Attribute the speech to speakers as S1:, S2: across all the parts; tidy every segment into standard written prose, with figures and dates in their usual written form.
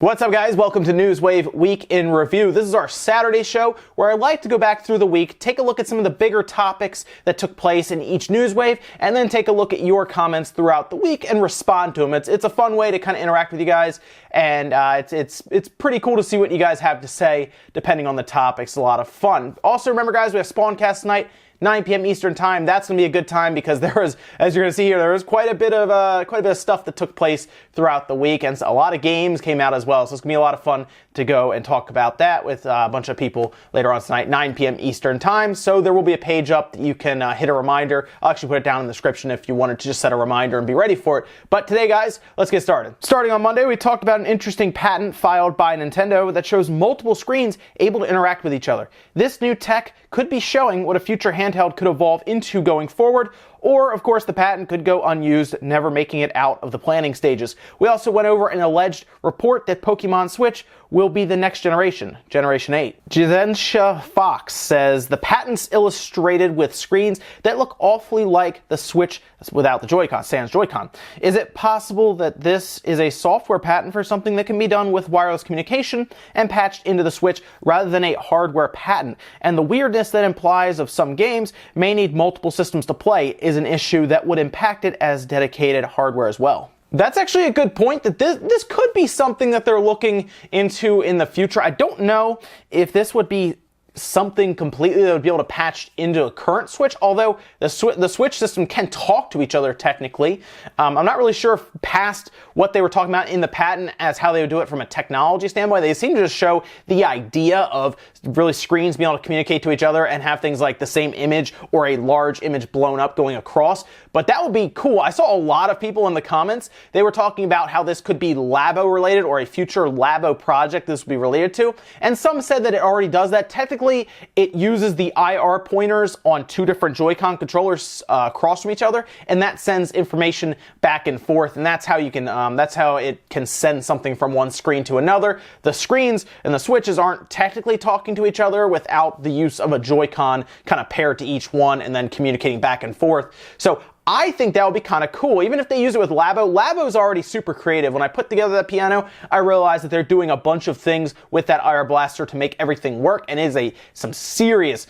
S1: What's up, guys? Welcome to Newswave Week in Review. This is our Saturday show where I like to go back through the week, take a look at some of the bigger topics that took place in each Newswave, and then take a look at your comments throughout the week and respond to them. It's a fun way to kind of interact with you guys, and it's pretty cool to see what you guys have to say depending on the topics. A lot of fun. Also, remember, guys, we have Spawncast tonight. 9 p.m. Eastern time. That's going to be a good time because there was, as you're going to see here, there was quite a bit of stuff that took place throughout the week, and a lot of games came out as well. So it's going to be a lot of fun to go and talk about that with a bunch of people later on tonight, 9 p.m. Eastern time. So there will be a page up that you can hit a reminder. I'll actually put it down in the description if you wanted to just set a reminder and be ready for it. But today, guys, let's get started. Starting on Monday, we talked about an interesting patent filed by Nintendo that shows multiple screens able to interact with each other. This new tech could be showing what a future handheld could evolve into going forward, or, of course, the patent could go unused, never making it out of the planning stages. We also went over an alleged report that Pokemon Switch will be the next generation, Generation 8. Jidensha Fox says the patent's illustrated with screens that look awfully like the Switch without the Joy-Con, sans Joy-Con. Is it possible that this is a software patent for something that can be done with wireless communication and patched into the Switch rather than a hardware patent? And the weirdness that implies of some games may need multiple systems to play is an issue that would impact it as dedicated hardware as well. That's actually a good point, that this could be something that they're looking into in the future. I don't know if this would be something completely that would be able to patch into a current Switch, although the Switch system can talk to each other technically. I'm not really sure if past what they were talking about in the patent as how they would do it from a technology standpoint. They seem to just show the idea of really screens being able to communicate to each other and have things like the same image or a large image blown up going across. But that would be cool. I saw a lot of people in the comments, they were talking about how this could be Labo related or a future Labo project this would be related to. And some said that it already does that. Technically, it uses the IR pointers on two different Joy-Con controllers across from each other, and that sends information back and forth, and that's how you can, that's how it can send something from one screen to another. The screens and the Switches aren't technically talking to each other without the use of a Joy-Con kind of paired to each one and then communicating back and forth. So I think that would be kind of cool, even if they use it with Labo. Labo's already super creative. When I put together that piano, I realized that they're doing a bunch of things with that IR blaster to make everything work, and it is some serious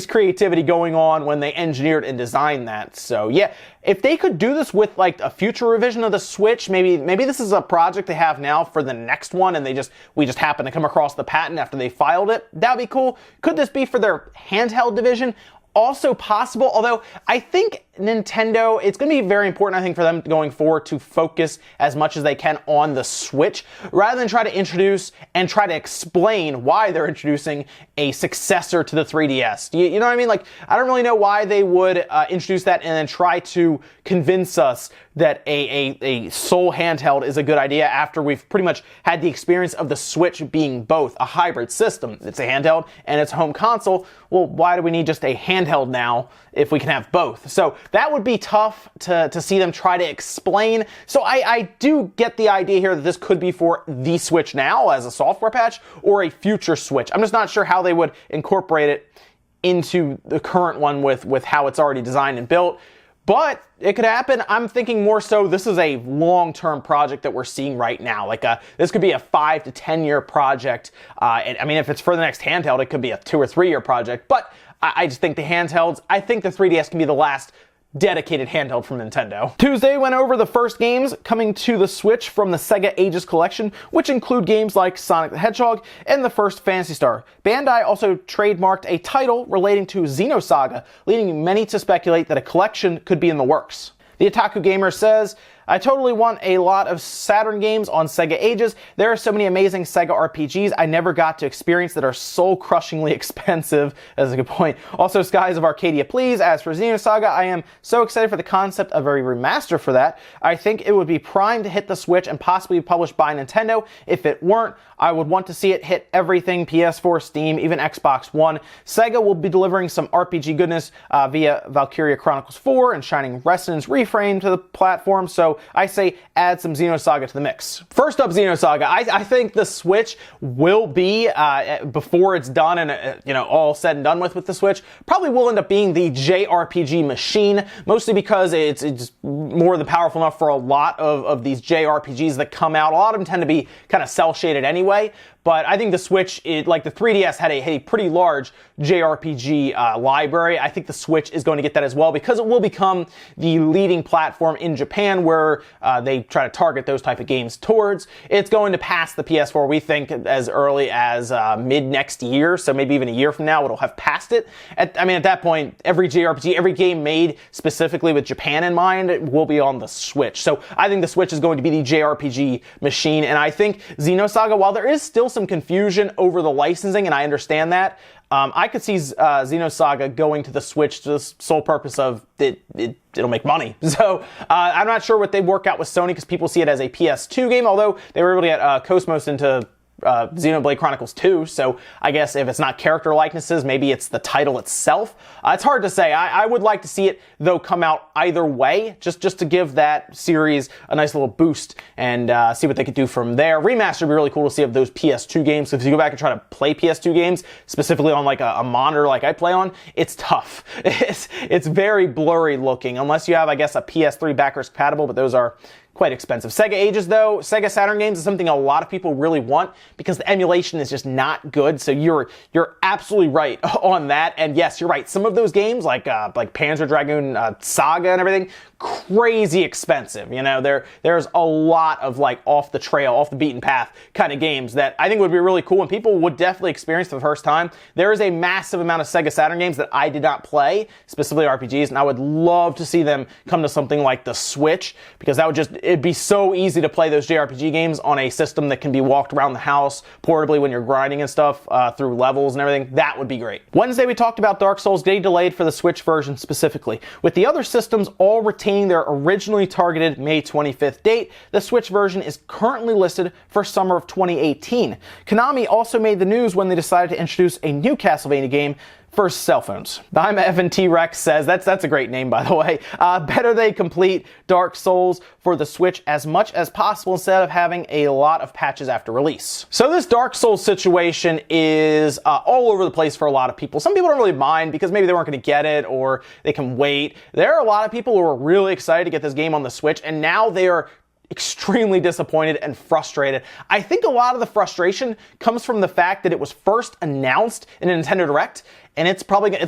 S1: creativity going on when they engineered and designed that. So yeah, if they could do this with like a future revision of the Switch, maybe this is a project they have now for the next one, and we just happen to come across the patent after they filed it. That'd be cool. Could this be for their handheld division? Also possible, although I think Nintendo, it's going to be very important, I think, for them going forward to focus as much as they can on the Switch, rather than try to introduce and try to explain why they're introducing a successor to the 3DS. You know what I mean? Like, I don't really know why they would introduce that and then try to convince us that a sole handheld is a good idea after we've pretty much had the experience of the Switch being both a hybrid system. It's a handheld and it's a home console. Well, why do we need just a handheld now if we can have both? So that would be tough to see them try to explain. So I do get the idea here that this could be for the Switch now as a software patch or a future Switch. I'm just not sure how they would incorporate it into the current one with how it's already designed and built. But it could happen. I'm thinking more so this is a long-term project that we're seeing right now. Like this could be a 5 to 10 year project. And I mean, if it's for the next handheld, it could be a 2 or 3 year project. But I just think the handhelds, I think the 3DS can be the last dedicated handheld from Nintendo. Tuesday went over the first games coming to the Switch from the Sega Ages collection, which include games like Sonic the Hedgehog and the first Phantasy Star. Bandai also trademarked a title relating to Xenosaga, leading many to speculate that a collection could be in the works. The Otaku Gamer says, I totally want a lot of Saturn games on Sega Ages. There are so many amazing Sega RPGs I never got to experience that are soul-crushingly expensive. That's a good point. Also, Skies of Arcadia, please. As for Xenosaga, I am so excited for the concept of a remaster for that. I think it would be primed to hit the Switch and possibly be published by Nintendo. If it weren't, I would want to see it hit everything, PS4, Steam, even Xbox One. Sega will be delivering some RPG goodness via Valkyria Chronicles 4 and Shining Resonance Reframe to the platform, so So I say add some Xenosaga to the mix. First up, Xenosaga. I think the Switch will be, before it's done and all said and done with the Switch, probably will end up being the JRPG machine, mostly because it's more than powerful enough for a lot of these JRPGs that come out. A lot of them tend to be kind of cel-shaded anyway. But I think the Switch, like the 3DS had a pretty large JRPG library. I think the Switch is going to get that as well because it will become the leading platform in Japan where they try to target those type of games towards. It's going to pass the PS4, we think, as early as mid next year. So maybe even a year from now, it'll have passed it. At that point, every JRPG, every game made specifically with Japan in mind will be on the Switch. So I think the Switch is going to be the JRPG machine. And I think Xenosaga, while there is still some confusion over the licensing, and I understand that, I could see Xenosaga going to the Switch to the sole purpose of it'll make money. So I'm not sure what they work out with Sony because people see it as a PS2 game, although they were able to get Cosmos into Xenoblade Chronicles 2, so I guess if it's not character likenesses, maybe it's the title itself. It's hard to say. I would like to see it, though, come out either way, just to give that series a nice little boost and see what they could do from there. Remaster would be really cool to see of those PS2 games. So if you go back and try to play PS2 games, specifically on like a monitor like I play on, it's tough. It's very blurry looking, unless you have, I guess, a PS3 backwards compatible, but those are quite expensive. Sega Ages, though, Sega Saturn games is something a lot of people really want because the emulation is just not good. So you're absolutely right on that. And yes, you're right. Some of those games, like Panzer Dragoon Saga and everything, crazy expensive. There's a lot of like off the trail, off the beaten path kind of games that I think would be really cool and people would definitely experience for the first time. There is a massive amount of Sega Saturn games that I did not play, specifically RPGs, and I would love to see them come to something like the Switch because that would it'd be so easy to play those JRPG games on a system that can be walked around the house portably when you're grinding and stuff through levels and everything. That would be great. Wednesday, we talked about Dark Souls getting delayed for the Switch version specifically. With the other systems all retaining their originally targeted May 25th date, the Switch version is currently listed for summer of 2018. Konami also made the news when they decided to introduce a new Castlevania game for cell phones. I'm Evan T-Rex says, that's a great name, by the way. Better they complete Dark Souls for the Switch as much as possible instead of having a lot of patches after release. So this Dark Souls situation is all over the place for a lot of people. Some people don't really mind because maybe they weren't going to get it or they can wait. There are a lot of people who are really excited to get this game on the Switch, and now they are extremely disappointed and frustrated. I think a lot of the frustration comes from the fact that it was first announced in a Nintendo Direct, and it's gonna be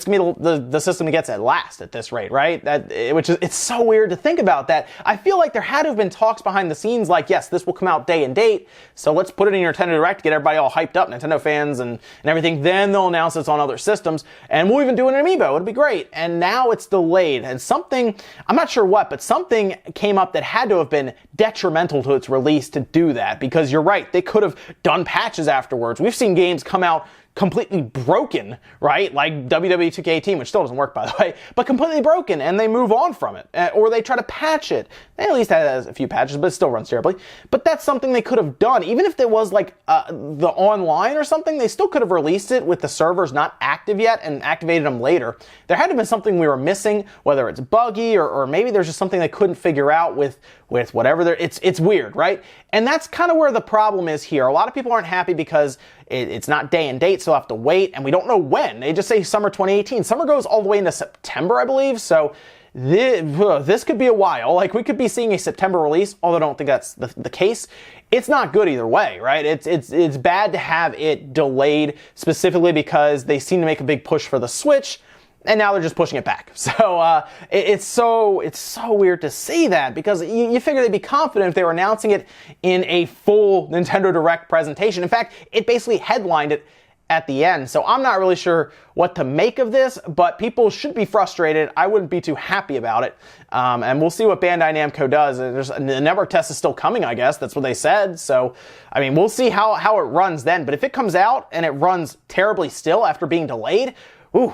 S1: the system that gets it last at this rate, right? It's so weird to think about that. I feel like there had to have been talks behind the scenes like, yes, this will come out day and date, so let's put it in your Nintendo Direct, get everybody all hyped up, Nintendo fans and everything, then they'll announce it's on other systems, and we'll even do an Amiibo, it'll be great. And now it's delayed, and something, I'm not sure what, but something came up that had to have been detrimental to its release to do that, because you're right, they could have done patches afterwards. We've seen games come out completely broken, right? Like WWE 2K18, which still doesn't work, by the way, but completely broken, and they move on from it. Or they try to patch it. They at least has a few patches, but it still runs terribly. But that's something they could have done. Even if it was like the online or something, they still could have released it with the servers not active yet and activated them later. There had to have been something we were missing, whether it's buggy or maybe there's just something they couldn't figure out with whatever. It's weird, right? And that's kind of where the problem is here. A lot of people aren't happy because it's not day and date, so we'll have to wait, and we don't know when. They just say summer 2018. Summer goes all the way into September, I believe, so this could be a while. Like, we could be seeing a September release, although I don't think that's the case. It's not good either way, right? It's bad to have it delayed, specifically because they seem to make a big push for the Switch, and now they're just pushing it back. So it's so weird to see that, because you figure they'd be confident if they were announcing it in a full Nintendo Direct presentation. In fact, it basically headlined it at the end. So I'm not really sure what to make of this, but people should be frustrated. I wouldn't be too happy about it. And we'll see what Bandai Namco does. The network test is still coming, I guess. That's what they said. So, I mean, we'll see how it runs then. But if it comes out and it runs terribly still after being delayed, ooh,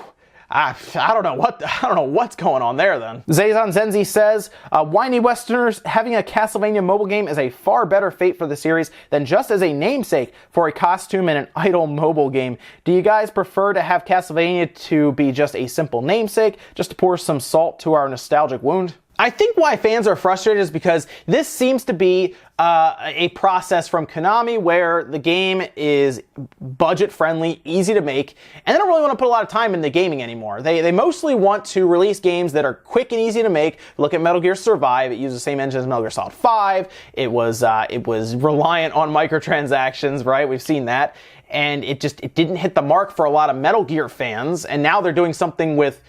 S1: I don't know what's going on there then. Zazon Zenzi says, whiny Westerners, having a Castlevania mobile game is a far better fate for the series than just as a namesake for a costume and an idle mobile game. Do you guys prefer to have Castlevania to be just a simple namesake, just to pour some salt to our nostalgic wound? I think why fans are frustrated is because this seems to be a process from Konami where the game is budget-friendly, easy to make, and they don't really want to put a lot of time into gaming anymore. They mostly want to release games that are quick and easy to make. Look at Metal Gear Survive. It used the same engine as Metal Gear Solid 5. It was reliant on microtransactions, right? We've seen that. And it didn't hit the mark for a lot of Metal Gear fans, and now they're doing something with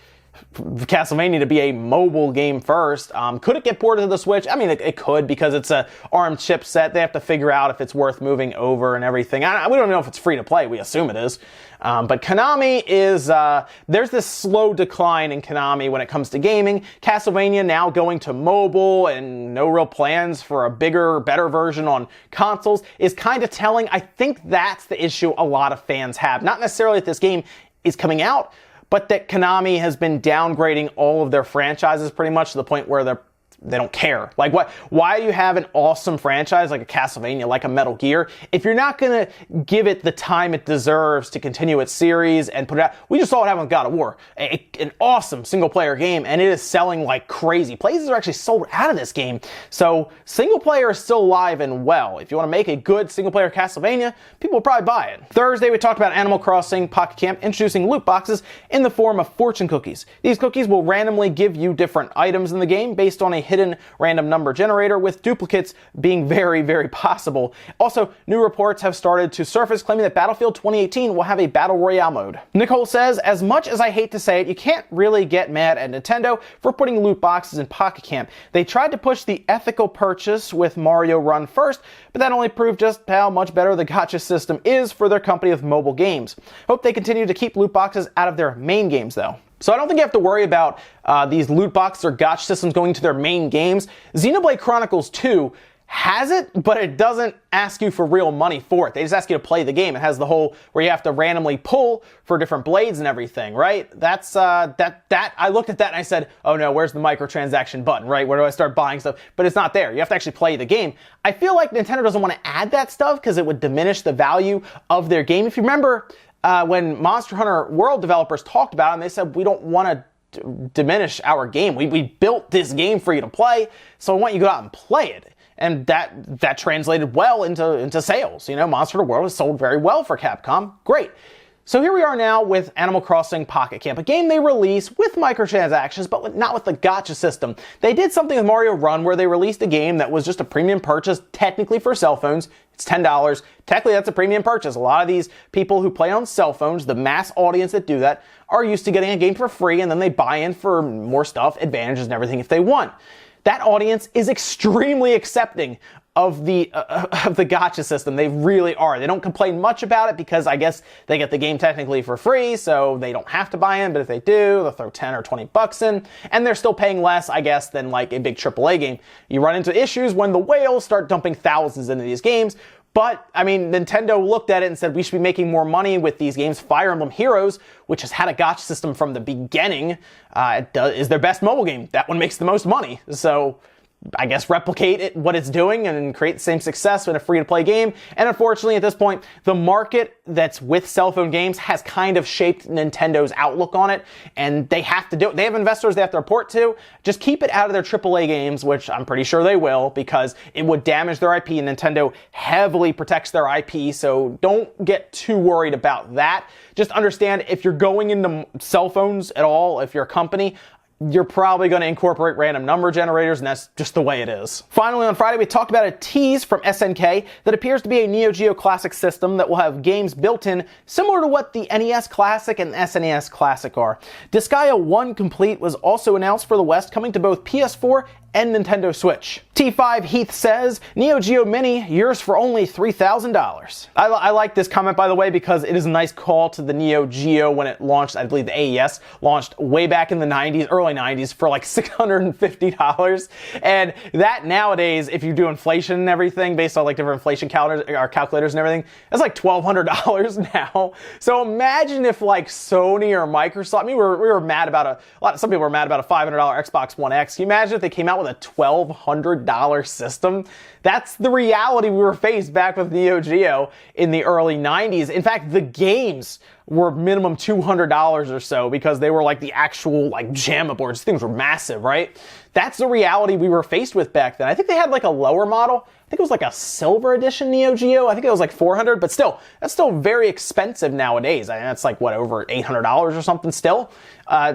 S1: Castlevania to be a mobile game first. Could it get ported to the Switch? I mean, it could, because it's a ARM chipset. They have to figure out if it's worth moving over and everything. We don't know if it's free to play. We assume it is. But Konami is, there's this slow decline in Konami when it comes to gaming. Castlevania now going to mobile and no real plans for a bigger, better version on consoles is kind of telling. I think that's the issue a lot of fans have. Not necessarily that this game is coming out, but that Konami has been downgrading all of their franchises pretty much to the point where they don't care. Like, why do you have an awesome franchise like a Castlevania, like a Metal Gear, if you're not going to give it the time it deserves to continue its series and put it out? We just saw it happen with God of War, an awesome single-player game, and it is selling like crazy. Places are actually sold out of this game. So single-player is still alive and well. If you want to make a good single-player Castlevania, people will probably buy it. Thursday, we talked about Animal Crossing Pocket Camp introducing loot boxes in the form of fortune cookies. These cookies will randomly give you different items in the game based on a hidden random number generator, with duplicates being very, very possible. Also, new reports have started to surface claiming that Battlefield 2018 will have a Battle Royale mode. Nicole says, as much as I hate to say it, you can't really get mad at Nintendo for putting loot boxes in Pocket Camp. They tried to push the ethical purchase with Mario Run first, but that only proved just how much better the gacha system is for their company of mobile games. Hope they continue to keep loot boxes out of their main games, though. So I don't think you have to worry about these loot boxes or gacha systems going to their main games. Xenoblade Chronicles 2 has it, but it doesn't ask you for real money for it. They just ask you to play the game. It has the whole where you have to randomly pull for different blades and everything, right? That's I looked at that and I said, oh no, where's the microtransaction button, right? Where do I start buying stuff? But it's not there. You have to actually play the game. I feel like Nintendo doesn't want to add that stuff because it would diminish the value of their game. If you remember, when Monster Hunter World developers talked about it, and they said, we don't want to diminish our game. We built this game for you to play, so I want you to go out and play it. And that translated well into sales. You know, Monster Hunter World has sold very well for Capcom. Great. So here we are now with Animal Crossing Pocket Camp, a game they release with microtransactions, but not with the gacha system. They did something with Mario Run where they released a game that was just a premium purchase, technically for cell phones. It's $10. Technically, that's a premium purchase. A lot of these people who play on cell phones, the mass audience that do that, are used to getting a game for free, and then they buy in for more stuff, advantages, and everything if they want. That audience is extremely accepting of the gacha system. They really are. They don't complain much about it because I guess they get the game technically for free, so they don't have to buy in, but if they do, they'll throw 10 or 20 bucks in, and they're still paying less, I guess, than like a big AAA game. You run into issues when the whales start dumping thousands into these games, but, I mean, Nintendo looked at it and said, we should be making more money with these games. Fire Emblem Heroes, which has had a gacha system from the beginning, is their best mobile game. That one makes the most money, so I guess replicate what it's doing and create the same success in a free-to-play game. And unfortunately, at this point, the market that's with cell phone games has kind of shaped Nintendo's outlook on it, and they have to do it. They have investors they have to report to. Just keep it out of their AAA games, which I'm pretty sure they will, because it would damage their IP, and Nintendo heavily protects their IP, so don't get too worried about that. Just understand, if you're going into cell phones at all, if you're a company, you're probably going to incorporate random number generators, and that's just the way it is. Finally, on Friday, we talked about a tease from SNK that appears to be a Neo Geo Classic system that will have games built in similar to what the NES Classic and SNES Classic are. Disgaea 1 Complete was also announced for the West, coming to both PS4 and Nintendo Switch. T5 Heath says, Neo Geo Mini, yours for only $3,000. I like this comment, by the way, because it is a nice call to the Neo Geo when it launched. I believe the AES launched way back in the 90s, early 90s, for like $650. And that nowadays, if you do inflation and everything, based on like different inflation calculators and everything, that's like $1,200 now. So imagine if like Sony or Microsoft, I mean, we were mad about some people were mad about a $500 Xbox One X. Can you imagine if they came out out with a $1,200 system. That's the reality we were faced back with Neo Geo in the early 90s. In fact, the games were minimum $200 or so because they were like the actual like JAMA boards. Things were massive, right? That's the reality we were faced with back then. I think they had like a lower model. I think it was like a silver edition Neo Geo. I think it was like $400, but still, that's still very expensive nowadays. I mean, that's like, what, over $800 or something still?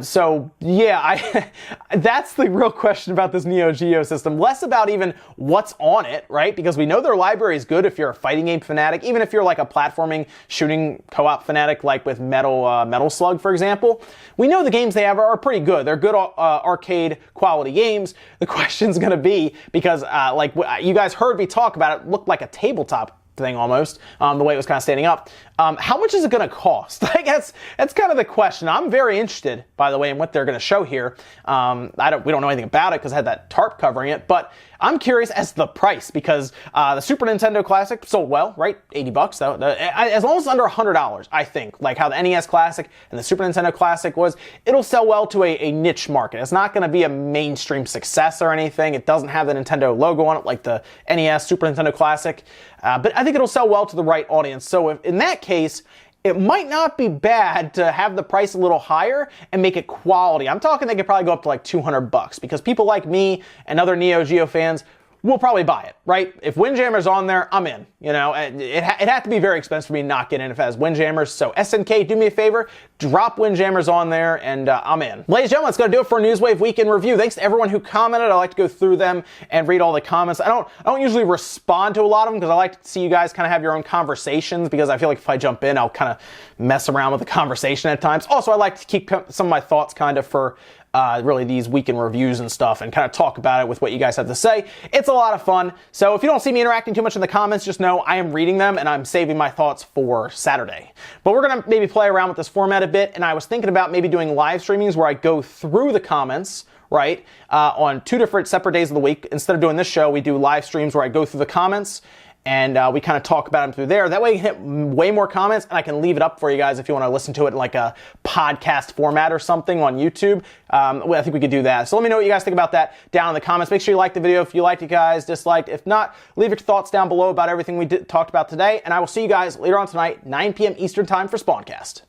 S1: So yeah, that's the real question about this Neo Geo system. Less about even what's on it, right? Because we know their library is good if you're a fighting game fanatic, even if you're like a platforming shooting co-op fanatic, like with Metal Slug, for example. We know the games they have are pretty good. They're good arcade quality games. The question's gonna be, because like you guys heard me talk about it, looked like a tabletop thing almost, the way it was kind of standing up. How much is it going to cost? I guess that's kind of the question. I'm very interested, by the way, in what they're going to show here. We don't know anything about it because I had that tarp covering it, but I'm curious as to the price, because the Super Nintendo Classic sold well, right? $80 though. As long as it's under $100, I think, like how the NES Classic and the Super Nintendo Classic was, it'll sell well to a niche market. It's not going to be a mainstream success or anything. It doesn't have the Nintendo logo on it like the NES, Super Nintendo Classic, but I think it'll sell well to the right audience. So if, in that case, it might not be bad to have the price a little higher and make it quality. I'm talking they could probably go up to like $200, because people like me and other Neo Geo fans will probably buy it, right? If Windjammer's on there, I'm in. You know, it had to be very expensive for me to not get in if it has Windjammers. So SNK, do me a favor, drop Windjammers on there, and I'm in. Ladies and gentlemen, that's going to do it for a Newswave Week in Review. Thanks to everyone who commented. I like to go through them and read all the comments. I don't usually respond to a lot of them because I like to see you guys kind of have your own conversations, because I feel like if I jump in, I'll kind of mess around with the conversation at times. Also, I like to keep some of my thoughts kind of for really these weekend reviews and stuff, and kind of talk about it with what you guys have to say. It's a lot of fun. So if you don't see me interacting too much in the comments, just know I am reading them and I'm saving my thoughts for Saturday. But we're going to maybe play around with this format a bit, and I was thinking about maybe doing live streamings where I go through the comments, right, on 2 different separate days of the week. Instead of doing this show, we do live streams where I go through the comments and we kind of talk about them through there. That way you can hit way more comments, and I can leave it up for you guys if you want to listen to it in like a podcast format or something on YouTube. I think we could do that. So let me know what you guys think about that down in the comments. Make sure you like the video if you liked it, guys, disliked. If not, leave your thoughts down below about everything we talked about today, and I will see you guys later on tonight, 9 p.m. Eastern Time for Spawncast.